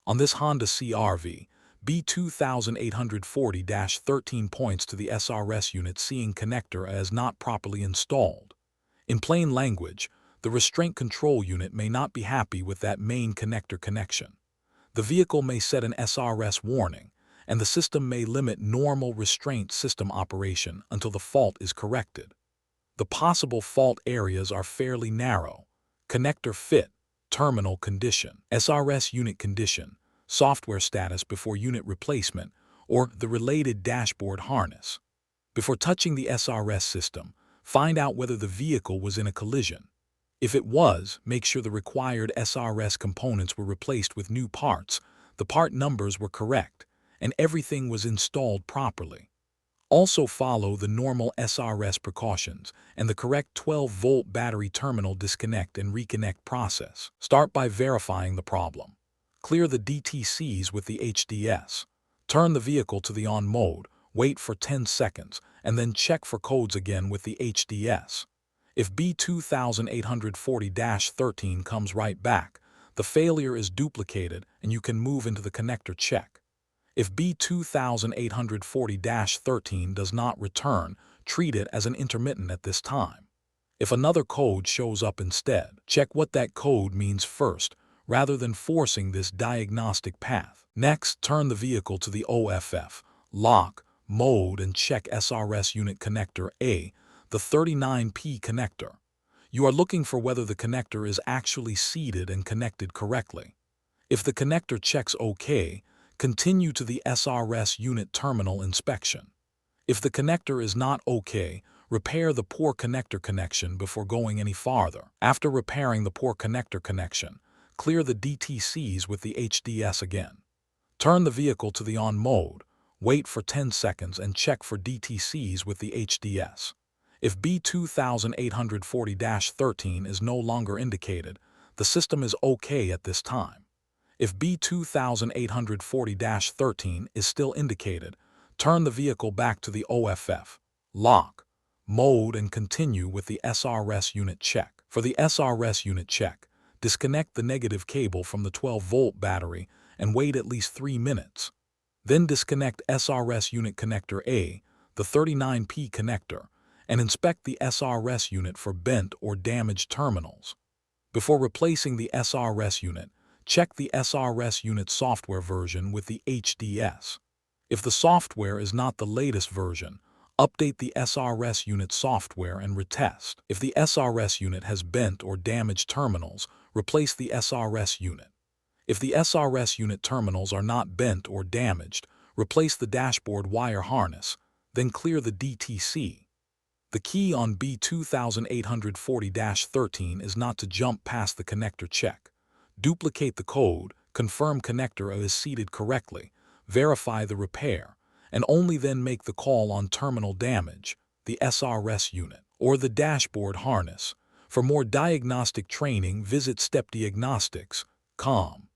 On this Honda CR-V, B2840-13 points to the SRS unit seeing connector as not properly installed. In plain language, the restraint control unit may not be happy with that main connector connection. The vehicle may set an SRS warning, and the system may limit normal restraint system operation until the fault is corrected. The possible fault areas are fairly narrow: connector fit, terminal condition, SRS unit condition, software status before unit replacement, or the related dashboard harness. Before touching the SRS system, find out whether the vehicle was in a collision. If it was, make sure the required SRS components were replaced with new parts, the part numbers were correct, and everything was installed properly. Also follow the normal SRS precautions and the correct 12-volt battery terminal disconnect and reconnect process. Start by verifying the problem. Clear the DTCs with the HDS. Turn the vehicle to the on mode, wait for 10 seconds, and then check for codes again with the HDS. If B2840-13 comes right back, the failure is duplicated and you can move into the connector check. If B2840-13 does not return, treat it as an intermittent at this time. If another code shows up instead, check what that code means first, rather than forcing this diagnostic path. Next, turn the vehicle to the OFF, lock, mode, and check SRS unit connector A, the 39P connector. You are looking for whether the connector is actually seated and connected correctly. If the connector checks OK, continue to the SRS unit terminal inspection. If the connector is not OK, repair the poor connector connection before going any farther. After repairing the poor connector connection, clear the DTCs with the HDS again. Turn the vehicle to the on mode, wait for 10 seconds and check for DTCs with the HDS. If B2840-13 is no longer indicated, the system is OK at this time. If B2840-13 is still indicated, turn the vehicle back to the OFF, lock, mode, and continue with the SRS unit check. For the SRS unit check, disconnect the negative cable from the 12-volt battery and wait at least 3 minutes. Then disconnect SRS unit connector A, the 39P connector, and inspect the SRS unit for bent or damaged terminals. Before replacing the SRS unit, check the SRS unit software version with the HDS. If the software is not the latest version, update the SRS unit software and retest. If the SRS unit has bent or damaged terminals, replace the SRS unit. If the SRS unit terminals are not bent or damaged, replace the dashboard wire harness, then clear the DTC. The key on B2840-13 is not to jump past the connector check. Duplicate the code, confirm connector is seated correctly, verify the repair, and only then make the call on terminal damage, the SRS unit, or the dashboard harness. For more diagnostic training, visit stepdiagnostics.com.